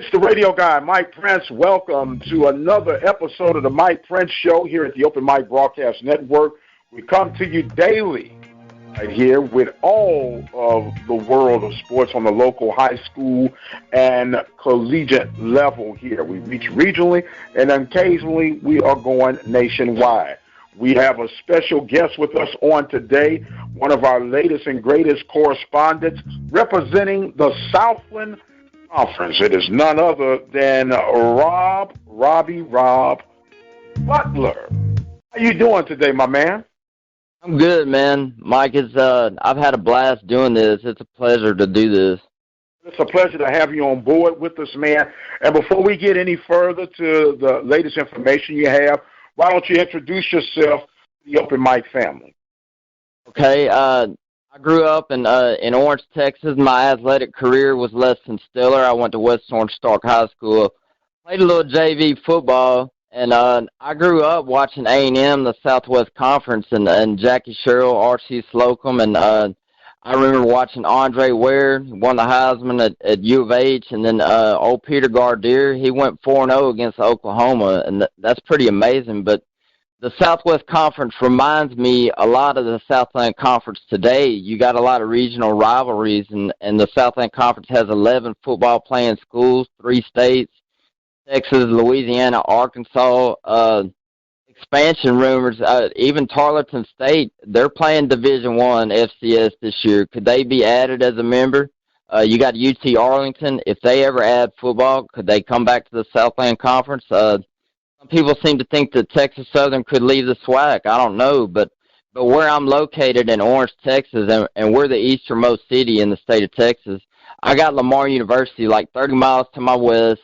It's the radio guy, Mike Prince. Welcome to another episode of the Mike Prince Show here at the Open Mic Broadcast Network. We come to you daily right here with all of the world of sports on the local high school and collegiate level here. We reach regionally, and occasionally we are going nationwide. We have a special guest with us on today, one of our latest and greatest correspondents representing the Southland Conference. It is none other than Rob Butler. How you doing today, my man? I'm good, man. Mike, I've had a blast doing this. It's a pleasure to do this. It's a pleasure to have you on board with us, man. And before we get any further to the latest information you have, why don't you introduce yourself to the Open Mic family? Okay, I grew up in Orange, Texas. My athletic career was less than stellar. I went to West Orange Stark High School, played a little JV football, and I grew up watching A&M, the Southwest Conference, and Jackie Sherrill, R.C. Slocum, and I remember watching Andre Ware, who won the Heisman at U of H, and then old Peter Gardere, he went 4-0 against Oklahoma, and that's pretty amazing. But the Southwest Conference reminds me a lot of the Southland Conference today. You got a lot of regional rivalries, and the Southland Conference has 11 football-playing schools, 3 states, Texas, Louisiana, Arkansas, expansion rumors. Even Tarleton State, they're playing Division I FCS this year. Could they be added as a member? You got UT Arlington. If they ever add football, could they come back to the Southland Conference? Some people seem to think that Texas Southern could leave the SWAC. I don't know, but where I'm located in Orange, Texas, and we're the easternmost city in the state of Texas, I got Lamar University like 30 miles to my west.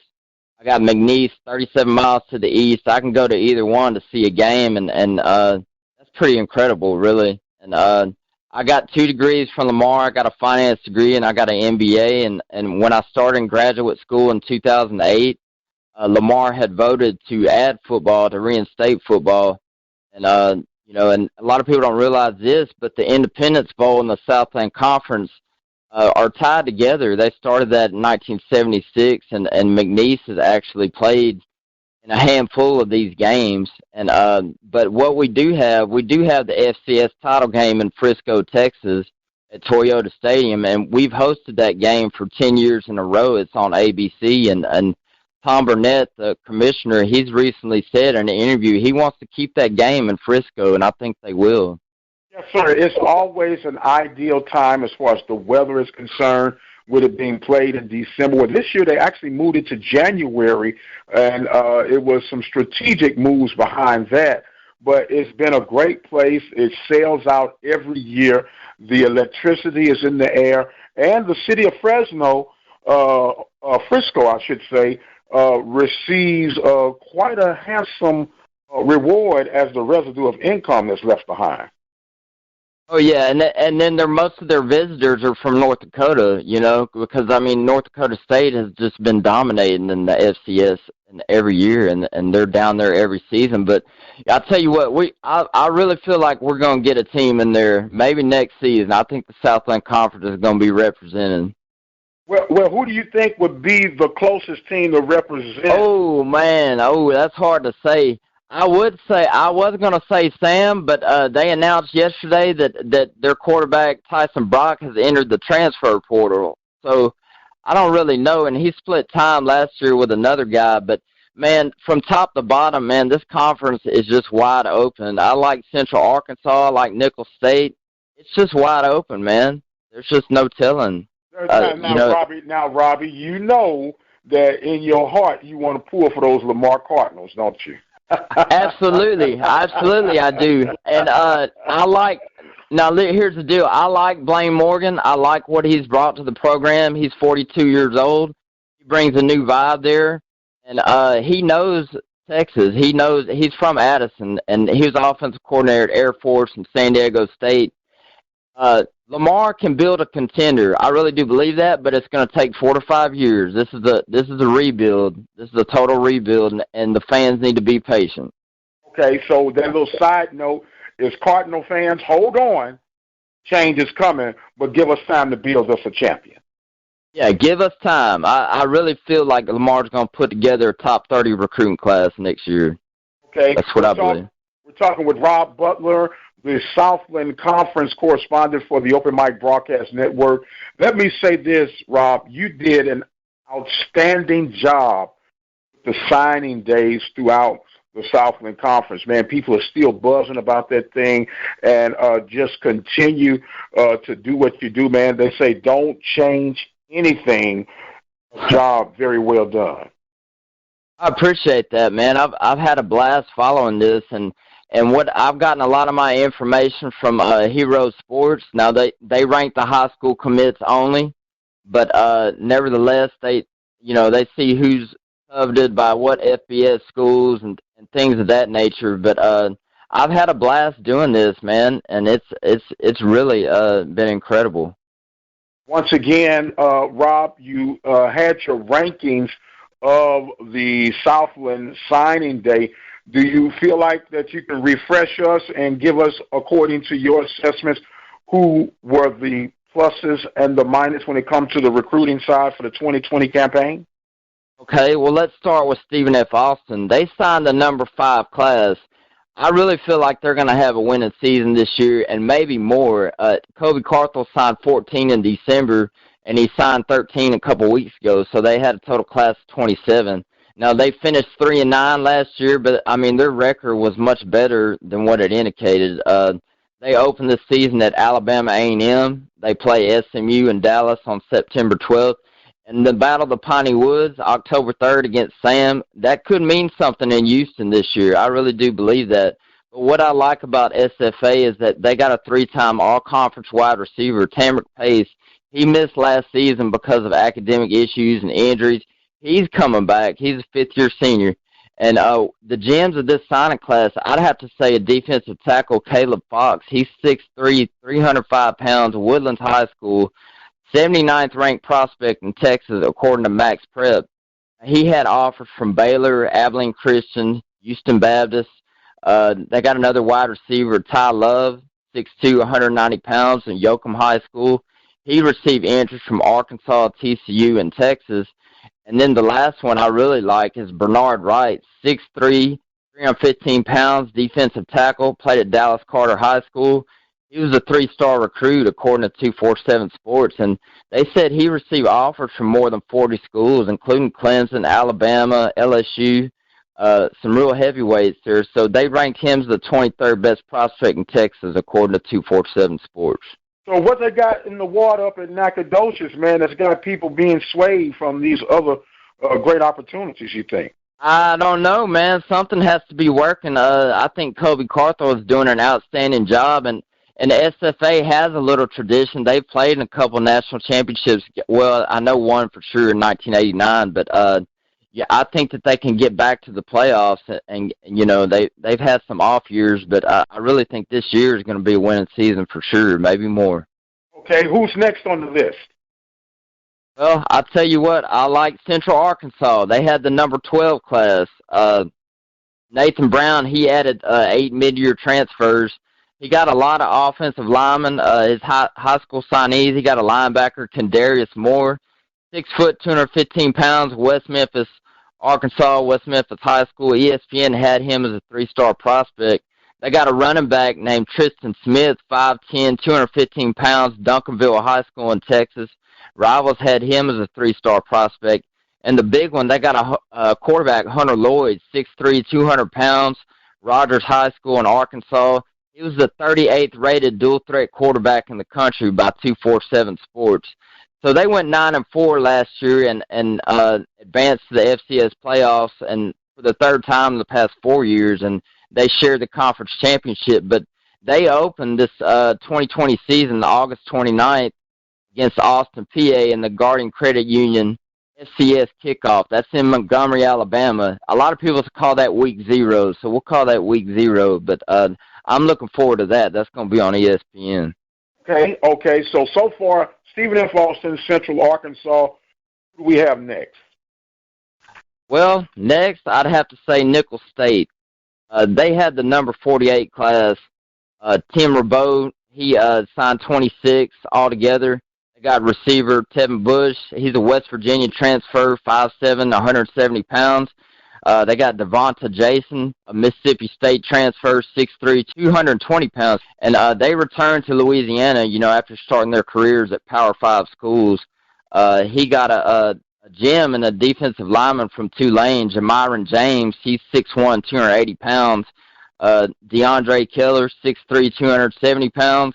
I got McNeese 37 miles to the east. I can go to either one to see a game, and that's pretty incredible, really. And I got 2 degrees from Lamar. I got a finance degree, and I got an MBA. And when I started in graduate school in 2008, Lamar had voted to add football, to reinstate football, and and a lot of people don't realize this, but the Independence Bowl and the Southland Conference are tied together. They started that in 1976, and McNeese has actually played in a handful of these games. And but what we do have the FCS title game in Frisco, Texas, at Toyota Stadium, and we've hosted that game for 10 years in a row. It's on ABC, and Tom Burnett, the commissioner, he's recently said in an interview he wants to keep that game in Frisco, and I think they will. Yes, sir. It's always an ideal time as far as the weather is concerned, with it being played in December. Well, this year they actually moved it to January, and it was some strategic moves behind that. But it's been a great place. It sells out every year. The electricity is in the air, and the city of Frisco, I should say, receives quite a handsome reward as the residue of income that's left behind. Oh yeah, and then most of their visitors are from North Dakota, because North Dakota State has just been dominating in the FCS every year, and they're down there every season. But I tell you what, I really feel like we're going to get a team in there maybe next season. I think the Southland Conference is going to be represented. Well, who do you think would be the closest team to represent? Oh, man. Oh, that's hard to say. I was going to say Sam, but they announced yesterday that their quarterback, Tyson Brock, has entered the transfer portal. So I don't really know, and he split time last year with another guy. But, man, from top to bottom, man, this conference is just wide open. I like Central Arkansas. I like Nicholls State. It's just wide open, man. There's just no telling. Robbie, you know that in your heart you want to pull for those Lamar Cardinals, don't you? Absolutely, I do. And here's the deal. I like Blaine Morgan. I like what he's brought to the program. He's 42 years old. He brings a new vibe there, and he knows Texas. He knows he's from Addison, and he was offensive coordinator at Air Force and San Diego State. Lamar can build a contender. I really do believe that, but it's going to take 4 to 5 years. This is a rebuild. This is a total rebuild, and the fans need to be patient. Okay, so that little side note is Cardinal fans, hold on. Change is coming, but give us time to build us a champion. Yeah, give us time. I really feel like Lamar's going to put together a top 30 recruiting class next year. Okay, That's what I believe. we're talking with Rob Butler, the Southland Conference correspondent for the Open Mic Broadcast Network. Let me say this, Rob. You did an outstanding job with the signing days throughout the Southland Conference. Man, people are still buzzing about that thing, and just continue to do what you do, man. They say don't change anything. A job very well done. I appreciate that, man. I've had a blast following this, and what I've gotten a lot of my information from Hero Sports. Now they rank the high school commits only, but nevertheless they see who's coveted by what FBS schools and things of that nature. But I've had a blast doing this, man, and it's really been incredible. Once again, Rob, you had your rankings of the Southland signing day. Do you feel like that you can refresh us and give us, according to your assessments, who were the pluses and the minuses when it comes to the recruiting side for the 2020 campaign? Okay, well, let's start with Stephen F. Austin. They signed the number 5 class. I really feel like they're going to have a winning season this year and maybe more. Kobe Carthel signed 14 in December, and he signed 13 a couple weeks ago, so they had a total class of 27. Now, they finished 3-9 last year, but, I mean, their record was much better than what it indicated. They opened the season at Alabama A&M. They play SMU in Dallas on September 12th. And the Battle of the Piney Woods, October 3rd against Sam, that could mean something in Houston this year. I really do believe that. But what I like about SFA is that they got a 3-time all-conference wide receiver, Tamrick Pace. He missed last season because of academic issues and injuries. He's coming back. He's a fifth-year senior. And the gems of this signing class, I'd have to say a defensive tackle, Caleb Fox. He's 6'3", 305 pounds, Woodlands High School, 79th ranked prospect in Texas, according to Max Prep. He had offers from Baylor, Abilene Christian, Houston Baptist. They got another wide receiver, Ty Love, 6'2", 190 pounds, in Yoakum High School. He received interest from Arkansas, TCU, and Texas. And then the last one I really like is Bernard Wright, 6'3", 315 pounds, defensive tackle, played at Dallas Carter High School. He was a 3-star recruit, according to 247 Sports, and they said he received offers from more than 40 schools, including Clemson, Alabama, LSU, some real heavyweights there. So they ranked him as the 23rd best prospect in Texas, according to 247 Sports. So what they got in the water up at Nacogdoches, man, that's got people being swayed from these other great opportunities, you think? I don't know, man. Something has to be working. I think Kobe Carthel is doing an outstanding job, and SFA has a little tradition. They've played in a couple national championships. Well, I know one for sure in 1989, but yeah, I think that they can get back to the playoffs, and you know they've had some off years, but I really think this year is going to be a winning season for sure, maybe more. Okay, who's next on the list? Well, I'll tell you what, I like Central Arkansas. They had the number 12 class. Nathan Brown, he added 8 mid-year transfers. He got a lot of offensive linemen. His high school signees, he got a linebacker, Kendarius Moore, 6 foot, 215 pounds, West Memphis, Arkansas, West Memphis High School. ESPN had him as a 3-star prospect. They got a running back named Tristan Smith, 5'10", 215 pounds, Duncanville High School in Texas. Rivals had him as a 3-star prospect. And the big one, they got a quarterback, Hunter Lloyd, 6'3", 200 pounds, Rogers High School in Arkansas. He was the 38th rated dual-threat quarterback in the country by 247 Sports. So they went 9-4 last year and advanced to the FCS playoffs, and for the third time in the past 4 years, and they shared the conference championship. But they opened this 2020 season August 29th against Austin, PA, in the Guardian Credit Union FCS kickoff. That's in Montgomery, Alabama. A lot of people call that Week 0, so we'll call that Week 0. But I'm looking forward to that. That's going to be on ESPN. Okay. So far, Stephen F. Austin, Central Arkansas. Who do we have next? Well, next I'd have to say Nicholls State. They had the number 48 class. Tim Rabeau, he signed 26 altogether. They got receiver Tevin Bush. He's a West Virginia transfer, 5'7", 170 pounds. They got Devonta Jason, a Mississippi State transfer, 6'3", 220 pounds. And they returned to Louisiana, after starting their careers at Power 5 schools. He got a gem and a defensive lineman from Tulane, Jamyron James. He's 6'1", 280 pounds. DeAndre Keller, 6'3", 270 pounds.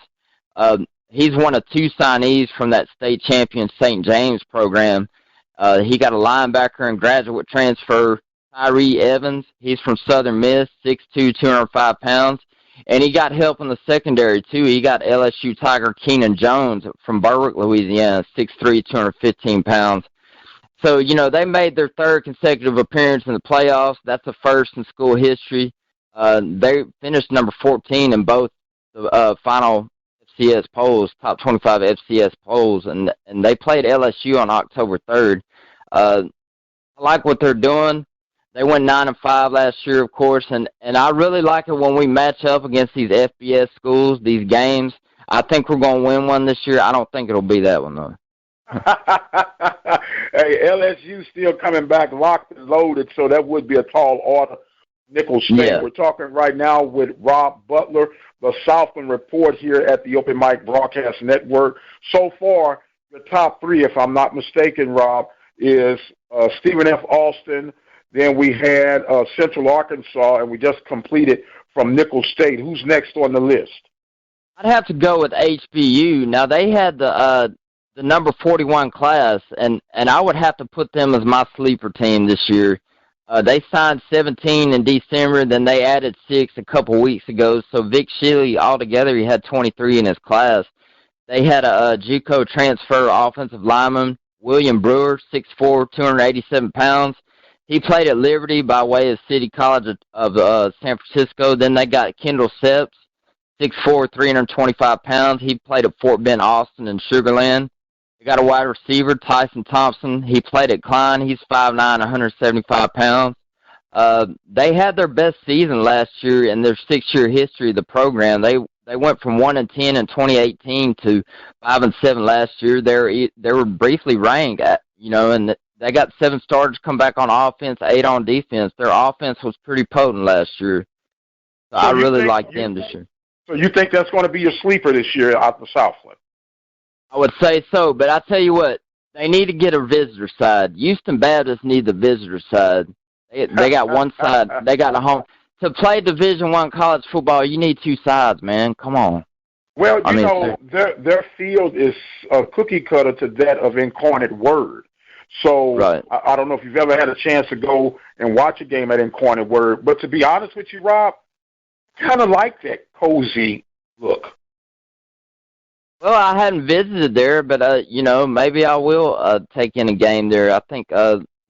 He's one of 2 signees from that state champion St. James program. He got a linebacker and graduate transfer, Tyree Evans. He's from Southern Miss, 6'2", 205 pounds. And he got help in the secondary, too. He got LSU Tiger Keenan Jones from Berwick, Louisiana, 6'3", 215 pounds. So, they made their 3rd consecutive appearance in the playoffs. That's the first in school history. They finished number 14 in both the final FCS polls, top 25 FCS polls, and they played LSU on October 3rd. I like what they're doing. They went 9-5 last year, of course, and I really like it when we match up against these FBS schools, these games. I think we're going to win one this year. I don't think it'll be that one, though. Hey, LSU still coming back locked and loaded, so that would be a tall order. Nicholls State. Yeah. We're talking right now with Rob Butler, the Southland Report here at the Open Mic Broadcast Network. So far, the top 3, if I'm not mistaken, Rob, is Stephen F. Austin. Then we had Central Arkansas, and we just completed from Nicholls State. Who's next on the list? I'd have to go with HBU. Now, they had the number 41 class, and I would have to put them as my sleeper team this year. They signed 17 in December, then they added 6 a couple weeks ago. So Vic Shealy, altogether, he had 23 in his class. They had a JUCO transfer offensive lineman, William Brewer, 6'4", 287 pounds. He played at Liberty by way of City College of San Francisco. Then they got Kendall Seps, 6'4", 325 pounds. He played at Fort Bend, Austin, and Sugar Land. They got a wide receiver, Tyson Thompson. He played at Klein. He's 5'9", 175 pounds. They had their best season last year in their 6-year history of the program. They went from 1-10 in 2018 to 5-7 last year. They were briefly ranked, and they got 7 starters come back on offense, 8 on defense. Their offense was pretty potent last year. So I really like them this year. So you think that's going to be your sleeper this year out the Southland? I would say so, but I tell you what, they need to get a visitor side. Houston Baptist needs a visitor side. They got one side. They got a home. To play Division I college football, you need 2 sides, man. Come on. Well, their field is a cookie cutter to that of Incarnate Word. So right. I don't know if you've ever had a chance to go and watch a game at Incarnate Word, but to be honest with you, Rob, I kind of like that cozy look. Well, I hadn't visited there, but, maybe I will take in a game there. I think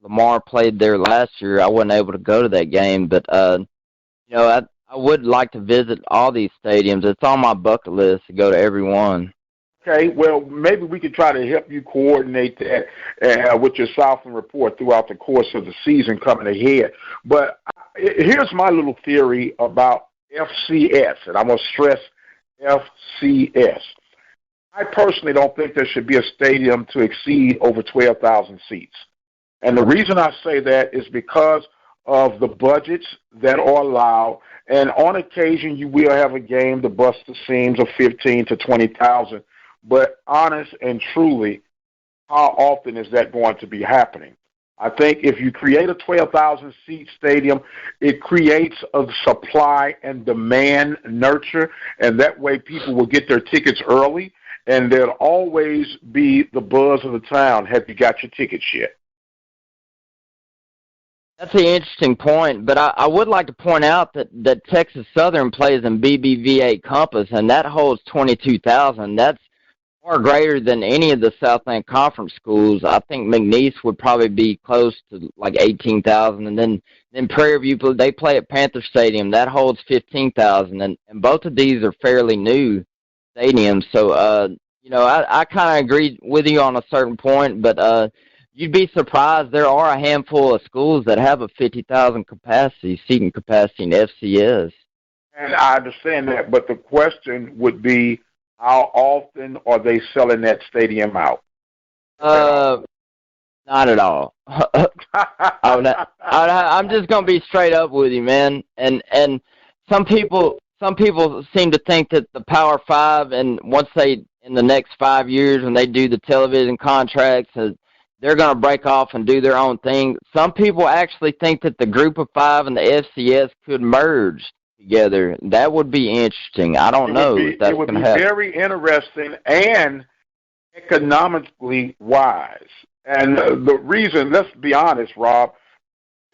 Lamar played there last year. I wasn't able to go to that game, but, I would like to visit all these stadiums. It's on my bucket list to go to every one. Okay, well, maybe we could try to help you coordinate that with your Southland Report throughout the course of the season coming ahead. But here's my little theory about FCS, and I'm going to stress FCS. I personally don't think there should be a stadium to exceed over 12,000 seats. And the reason I say that is because of the budgets that are allowed. And on occasion, you will have a game to bust the seams of 15 to 20,000. But honest and truly, how often is that going to be happening? I think if you create a 12,000-seat stadium, it creates a supply and demand nurture, and that way people will get their tickets early, and there'll always be the buzz of the town. Have you got your tickets yet? That's an interesting point, but I would like to point out that Texas Southern plays in BBVA Compass, and that holds 22,000. That's far greater than any of the Southland Conference schools. I think McNeese would probably be close to like 18,000, and then Prairie View, they play at Panther Stadium. That holds 15,000, and both of these are fairly new stadiums. So, I kind of agree with you on a certain point, but you'd be surprised. There are a handful of schools that have a 50,000 seating capacity in FCS. And I understand that, but the question would be, how often are they selling that stadium out? Not at all. I'm just gonna be straight up with you, man. And some people seem to think that the Power Five, and once they in the next 5 years when they do the television contracts, they're gonna break off and do their own thing. Some people actually think that the Group of Five and the FCS could merge together. That would be interesting. I don't know if that's gonna happen. It would be very interesting and economically wise. And the reason, let's be honest, Rob,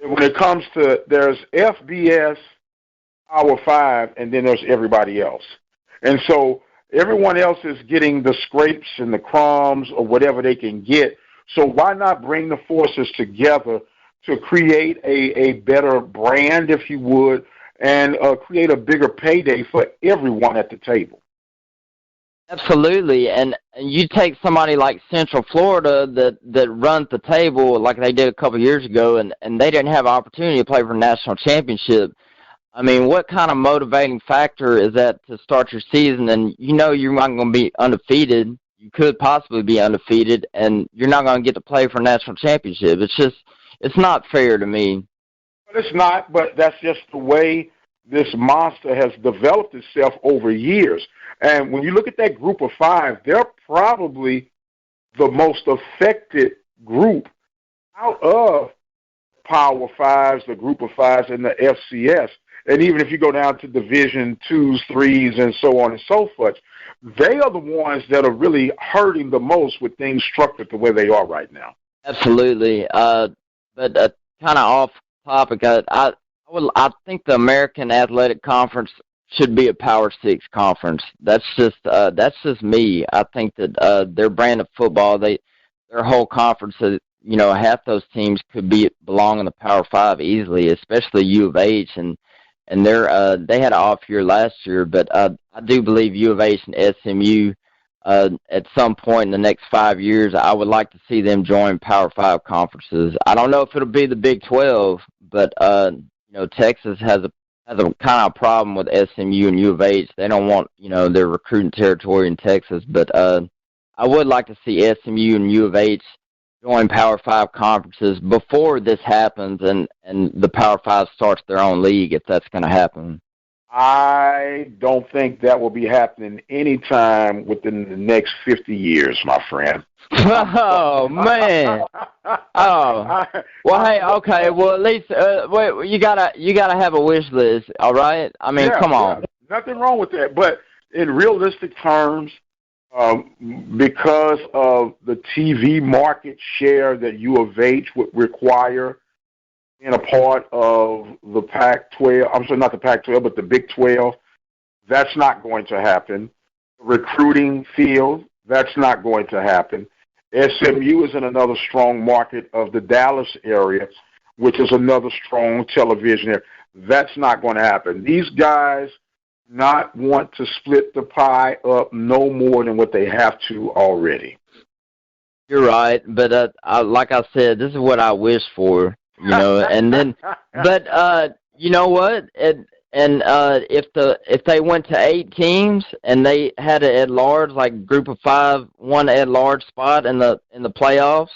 when it comes to, there's FBS, Power Five, and then there's everybody else. And so everyone else is getting the scrapes and the crumbs or whatever they can get. So why not bring the forces together to create a better brand, if you would, and create a bigger payday for everyone at the table? Absolutely, and you take somebody like Central Florida that runs the table like they did a couple of years ago, and they didn't have an opportunity to play for a national championship. I mean, what kind of motivating factor is that to start your season, and you know you're not going to be undefeated, you could possibly be undefeated, and you're not going to get to play for a national championship. It's not fair to me. It's not, but that's just the way this monster has developed itself over years. And when you look at that Group of Five, they're probably the most affected group out of Power Fives, the Group of Fives, and the FCS. And even if you go down to Division 2s, 3s, and so on and so forth, they are the ones that are really hurting the most with things structured the way they are right now. Absolutely. But kind of off topic, I think the American Athletic Conference should be a Power Six conference. That's just me. I think that their brand of football, their whole conference, half those teams could belong in the Power Five easily, especially U of H, and they had an off year last year, but I do believe U of H and SMU at some point in the next 5 years, I would like to see them join Power Five conferences. I don't know if it'll be the Big 12, but Texas has a kind of problem with SMU and U of H. They don't want, their recruiting territory in Texas, but I would like to see SMU and U of H join Power Five conferences before this happens and the Power Five starts their own league, if that's going to happen. I don't think that will be happening anytime within the next 50 years, my friend. Oh, man. Oh. Well, hey, okay. Well, at least you gotta have a wish list, all right? I mean, come on. Yeah. Nothing wrong with that. But in realistic terms, because of the TV market share that U of H would require in a part of the Pac-12, I'm sorry, not the Pac-12, but the Big 12, that's not going to happen. Recruiting field, that's not going to happen. SMU is in another strong market of the Dallas area, which is another strong television area. That's not going to happen. These guys not want to split the pie up no more than what they have to already. You're right, but like I said, this is what I wish for, and then, but you know what? If they went to 8 teams and they had an at-large, like Group of Five, one at-large spot in the playoffs,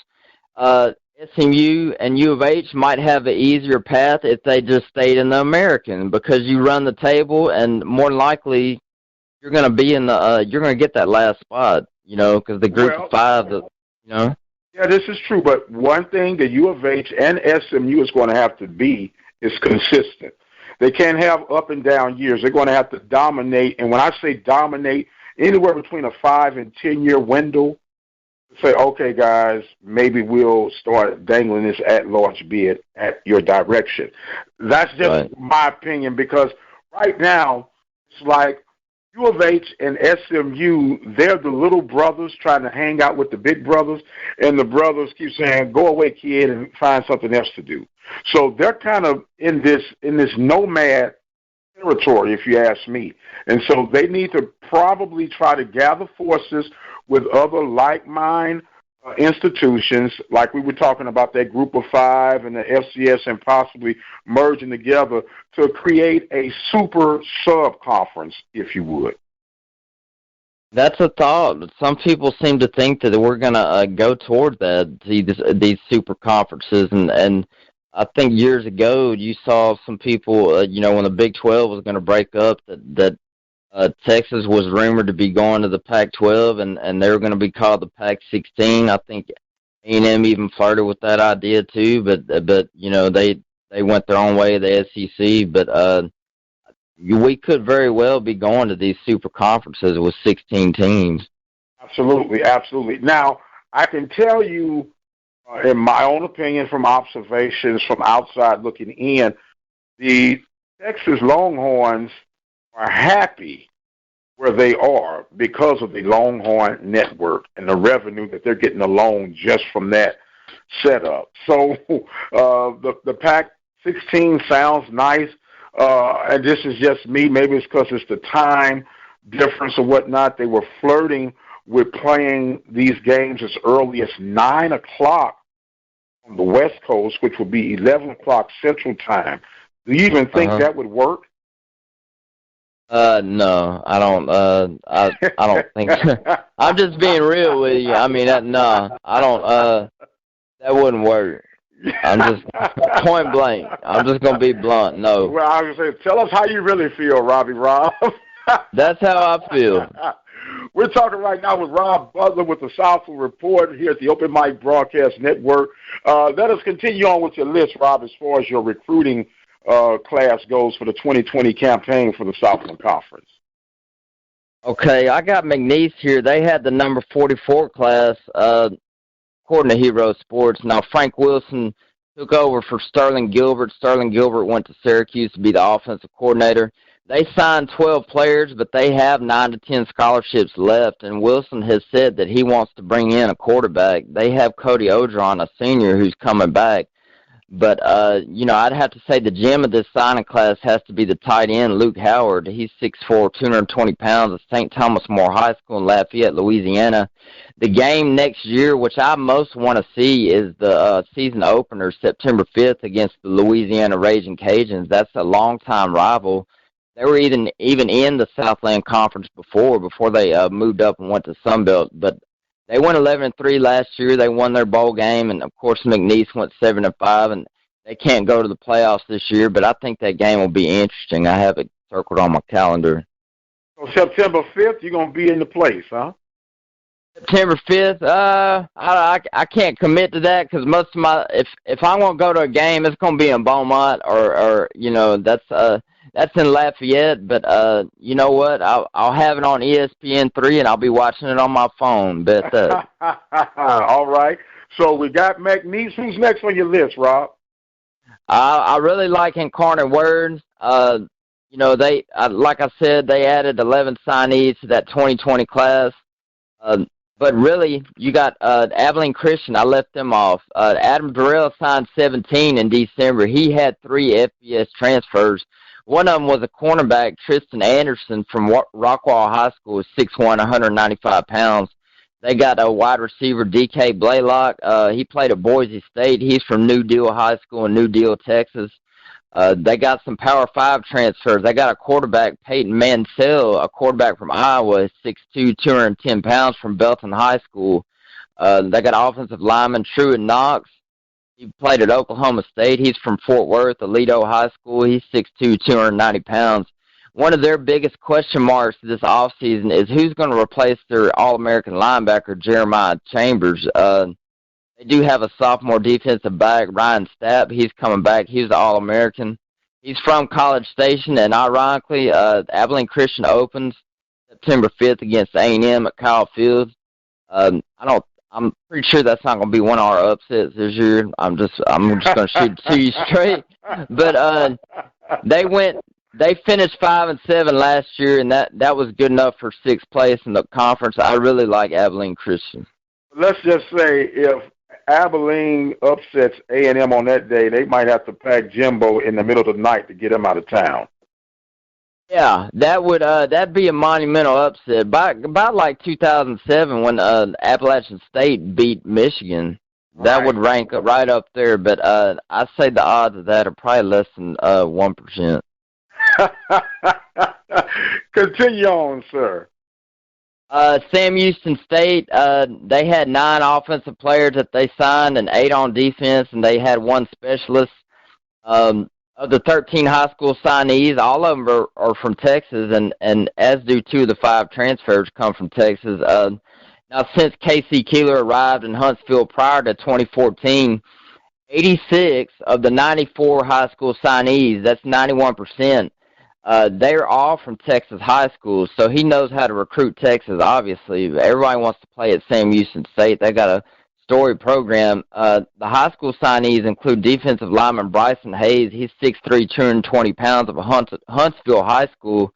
SMU and U of H might have an easier path if they just stayed in the American, because you run the table and more than likely you're going to be you're going to get that last spot, because the Group of Five, Yeah, this is true, but one thing that U of H and SMU is going to have to be is consistent. They can't have up and down years. They're going to have to dominate, and when I say dominate, anywhere between a 5 and 10 year window, say, okay, guys, maybe we'll start dangling this at-large bid at your direction. That's just my opinion, because right now it's like U of H and SMU, they're the little brothers trying to hang out with the big brothers, and the brothers keep saying, go away, kid, and find something else to do. So they're kind of in this nomad territory, if you ask me. And so they need to probably try to gather forces with other like-minded institutions, like we were talking about that Group of Five and the FCS, and possibly merging together to create a super sub-conference, if you would. That's a thought. Some people seem to think that we're going to go toward that, these super conferences, and I think years ago you saw some people, when the Big 12 was going to break up, that Texas was rumored to be going to the Pac-12, and they were going to be called the Pac-16. I think A&M even flirted with that idea too, but they went their own way, the SEC, but we could very well be going to these super conferences with 16 teams. Absolutely, absolutely. Now, I can tell you, in my own opinion, from observations from outside looking in, the Texas Longhorns are happy where they are because of the Longhorn Network and the revenue that they're getting alone just from that setup. So the Pac-16 sounds nice, and this is just me. Maybe it's because it's the time difference or whatnot. They were flirting with playing these games as early as 9 o'clock on the West Coast, which would be 11 o'clock Central Time. Do you even think that would work? No, I don't. I don't think so. I'm just being real with you. I mean, no, I don't. That wouldn't work. I'm just point blank. I'm just gonna be blunt. No. Well, I was gonna say, tell us how you really feel, Rob. That's how I feel. We're talking right now with Rob Butler with the Southland Report here at the Open Mic Broadcast Network. Let us continue on with your list, Rob, as far as your recruiting class goes for the 2020 campaign for the Southland Conference. Okay, I got McNeese here. They had the number 44 class, according to Hero Sports. Now, Frank Wilson took over for Sterling Gilbert. Sterling Gilbert went to Syracuse to be the offensive coordinator. They signed 12 players, but they have 9 to 10 scholarships left, and Wilson has said that he wants to bring in a quarterback. They have Cody Odron, a senior, who's coming back. But, I'd have to say the gem of this signing class has to be the tight end, Luke Howard. He's 6'4", 220 pounds at St. Thomas More High School in Lafayette, Louisiana. The game next year, which I most want to see, is the season opener, September 5th, against the Louisiana Raging Cajuns. That's a longtime rival. They were even in the Southland Conference before they moved up and went to Sunbelt. But they went 11-3 last year. They won their bowl game, and of course McNeese went 7-5, and they can't go to the playoffs this year. But I think that game will be interesting. I have it circled on my calendar. So September 5th, you're gonna be in the place, huh? September 5th. I can't commit to that because most of my if I'm gonna go to a game, it's gonna be in Beaumont or that's in Lafayette, but you know what? I'll have it on ESPN3, and I'll be watching it on my phone. But all right. So we got McNeese. Who's next on your list, Rob? I really like Incarnate Word. They like I said, they added 11 signees to that 2020 class. But really, you got Abilene Christian. I left them off. Adam Durrell signed 17 in December. He had 3 FBS transfers. One of them was a cornerback, Tristan Anderson from Rockwall High School, 6'1", 195 pounds. They got a wide receiver, DK Blaylock. He played at Boise State. He's from New Deal High School in New Deal, Texas. They got some Power 5 transfers. They got a quarterback, Peyton Mansell, a quarterback from Iowa, 6'2", 210 pounds from Belton High School. They got offensive lineman, Truett Knox. He played at Oklahoma State. He's from Fort Worth, Aledo High School. He's 6'2", 290 pounds. One of their biggest question marks this offseason is who's going to replace their All-American linebacker, Jeremiah Chambers. They do have a sophomore defensive back, Ryan Stapp. He's coming back. He's an All-American. He's from College Station, and ironically, Abilene Christian opens September 5th against A&M at Kyle Field. I'm pretty sure that's not going to be one of our upsets this year. I'm just going to shoot it to you straight. But they finished 5-7 last year, and that was good enough for 6th place in the conference. I really like Abilene Christian. Let's just say if Abilene upsets A&M on that day, they might have to pack Jimbo in the middle of the night to get him out of town. Yeah, that'd be a monumental upset. About like 2007 when Appalachian State beat Michigan, that would rank right up there. But I say the odds of that are probably less than 1%. Continue on, sir. Sam Houston State, they had 9 offensive players that they signed and 8 on defense, and they had 1 specialist. Of the 13 high school signees, all of them are from Texas, and as do 2 of the 5 transfers come from Texas. Now, since Casey Keeler arrived in Huntsville prior to 2014, 86 of the 94 high school signees, that's 91%, they're all from Texas high schools, so he knows how to recruit Texas, obviously. Everybody wants to play at Sam Houston State. They got a storied program. The high school signees include defensive lineman Bryson Hayes. He's 6'3", 220 pounds of Huntsville High School.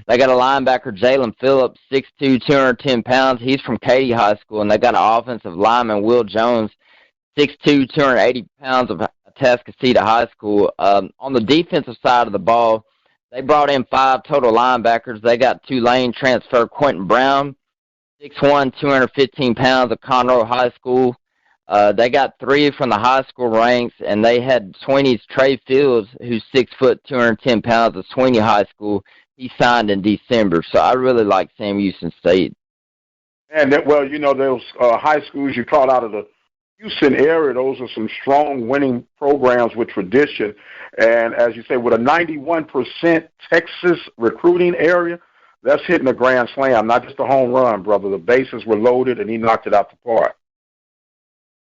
They got a linebacker, Jalen Phillips, 6'2", 210 pounds. He's from Katy High School. And they got an offensive lineman, Will Jones, 6'2", 280 pounds of Atascocita High School. On the defensive side of the ball, they brought in 5 total linebackers. They got Tulane transfer Quentin Brown, 6'1", 215 pounds of Conroe High School. They got 3 from the high school ranks, and they had Sweeney's Trey Fields, who's 6 foot, 210 pounds of Sweeney High School. He signed in December, so I really like Sam Houston State. And that, well, you know, those high schools you called out of the Houston area, those are some strong winning programs with tradition. And as you say, with a 91% Texas recruiting area, that's hitting a grand slam, not just a home run, brother. The bases were loaded, and he knocked it out the park.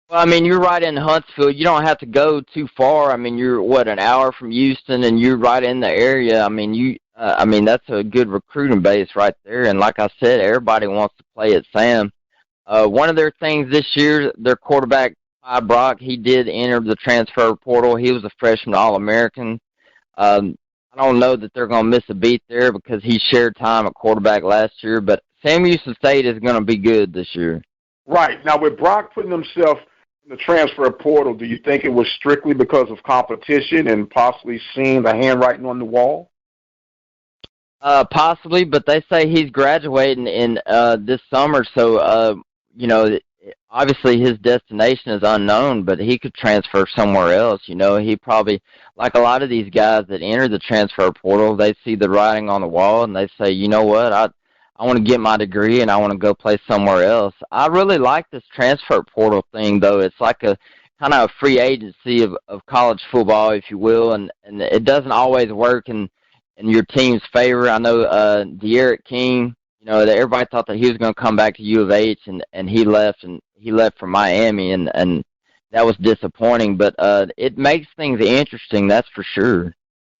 Well, I mean, you're right in Huntsville. You don't have to go too far. I mean, you're, an hour from Houston, and you're right in the area. I mean, that's a good recruiting base right there. And like I said, everybody wants to play at Sam. One of their things this year, their quarterback, Ty Brock, he did enter the transfer portal. He was a freshman All-American. I don't know that they're going to miss a beat there because he shared time at quarterback last year, but Sam Houston State is going to be good this year. Right. Now, with Brock putting himself in the transfer portal, do you think it was strictly because of competition and possibly seeing the handwriting on the wall? Possibly, but they say he's graduating in this summer, so, obviously his destination is unknown, but he could transfer somewhere else. He probably, like a lot of these guys that enter the transfer portal, they see the writing on the wall and they say, you know what, I want to get my degree and I want to go play somewhere else. I really like this transfer portal thing, though. It's like a kind of a free agency of college football, if you will, and it doesn't always work in your team's favor. I know De'Aaron King, that everybody thought that he was going to come back to U of H, and he left for Miami, and that was disappointing. But it makes things interesting, that's for sure.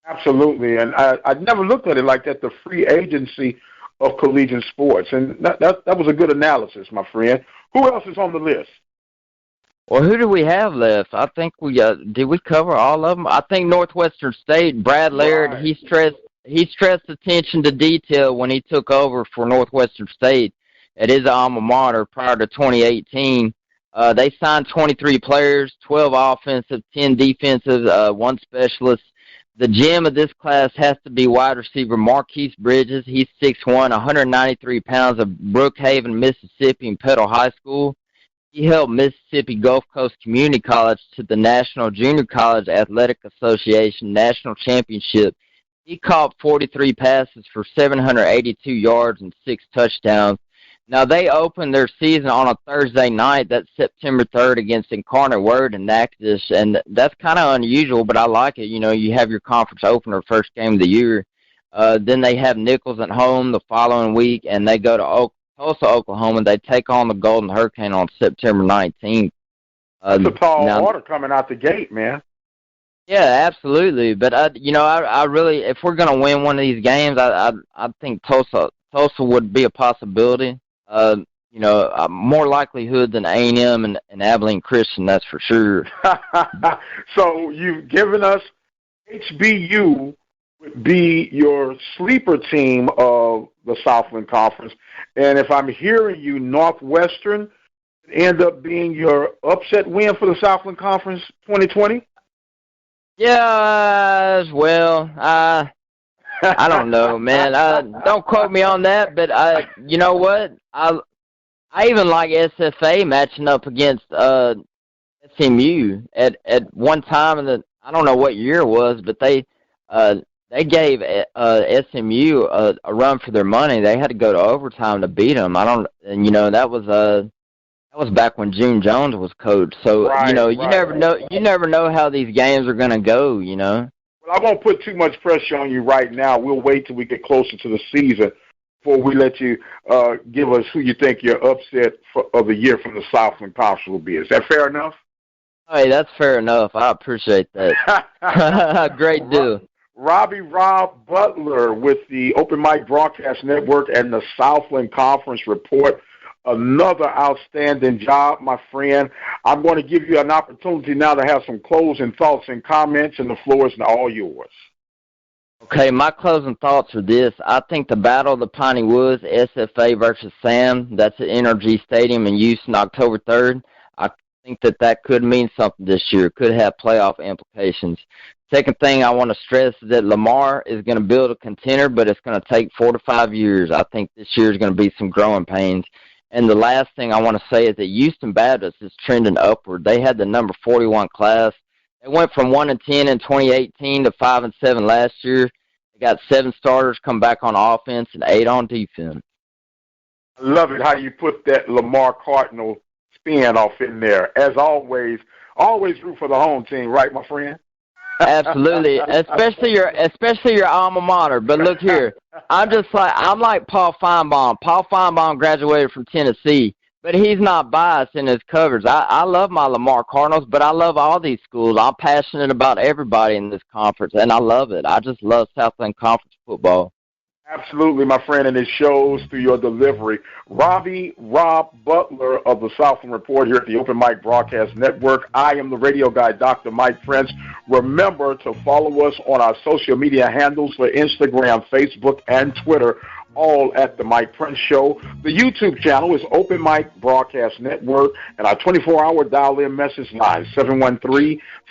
Absolutely, and I never looked at it like that, the free agency of collegiate sports, and that was a good analysis, my friend. Who else is on the list? Well, who do we have left? I think did we cover all of them? I think Northwestern State, Brad Laird, right. He stressed attention to detail when he took over for Northwestern State at his alma mater prior to 2018. They signed 23 players, 12 offensive, 10 defensive, 1 specialist. The gem of this class has to be wide receiver Marquise Bridges. He's 6'1", 193 pounds of Brookhaven, Mississippi, and Petal High School. He helped Mississippi Gulf Coast Community College to the National Junior College Athletic Association National Championship. He caught 43 passes for 782 yards and 6 touchdowns. Now, they opened their season on a Thursday night. That's September 3rd against Incarnate Word in Natchitoches, and that's kind of unusual, but I like it. You have your conference opener first game of the year. Then they have Nichols at home the following week, and they go to Tulsa, Oklahoma, and they take on the Golden Hurricane on September 19th. That's a tall order coming out the gate, man. Yeah, absolutely. But, I really, if we're going to win one of these games, I think Tulsa would be a possibility. More likelihood than A&M and Abilene Christian, that's for sure. So you've given us HBU would be your sleeper team of the Southland Conference. And if I'm hearing you, Northwestern end up being your upset win for the Southland Conference 2020? Yeah, well, I don't know, man. Don't quote me on that, but you know what? I even like SFA matching up against SMU at one time I don't know what year it was, but they they gave SMU a run for their money. They had to go to overtime to beat them. And that was back when June Jones was coach. So you never know how these games are going to go. Well, I won't put too much pressure on you right now. We'll wait till we get closer to the season before we let you give us who you think your upset of the year from the Southland Conference will be. Is that fair enough? Hey, that's fair enough. I appreciate that. Great deal. Rob Butler with the Open Mic Broadcast Network and the Southland Conference Report. Another outstanding job, my friend. I'm going to give you an opportunity now to have some closing thoughts and comments, and the floor is now all yours. Okay, my closing thoughts are this. I think the Battle of the Piney Woods, SFA versus Sam, that's at NRG Stadium in Houston, October 3rd. I think that could mean something this year. Could have playoff implications. Second thing I want to stress is that Lamar is going to build a contender, but it's going to take 4 to 5 years. I think this year is going to be some growing pains. And the last thing I want to say is that Houston Baptist is trending upward. They had the number 41 class. They went from 1-10 in 2018 to 5-7 last year. They got 7 starters come back on offense and 8 on defense. I love it how you put that Lamar Cardinal spin off in there. As always root for the home team, right, my friend? Absolutely, especially your alma mater. But look here, I'm like Paul Feinbaum. Paul Feinbaum graduated from Tennessee, but he's not biased in his coverage. I love my Lamar Cardinals, but I love all these schools. I'm passionate about everybody in this conference, and I love it. I just love Southland Conference football. Absolutely, my friend, and it shows through your delivery. Rob Butler of the Southland Report here at the Open Mic Broadcast Network. I am the radio guy, Dr. Mike Prince. Remember to follow us on our social media handles for Instagram, Facebook, and Twitter, all at The Mike Prince Show. The YouTube channel is Open Mic Broadcast Network, and our 24-hour dial-in message line,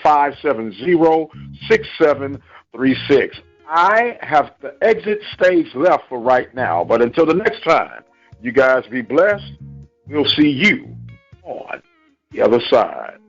713-570-6736. I have the exit stage left for right now, but until the next time, you guys be blessed. We'll see you on the other side.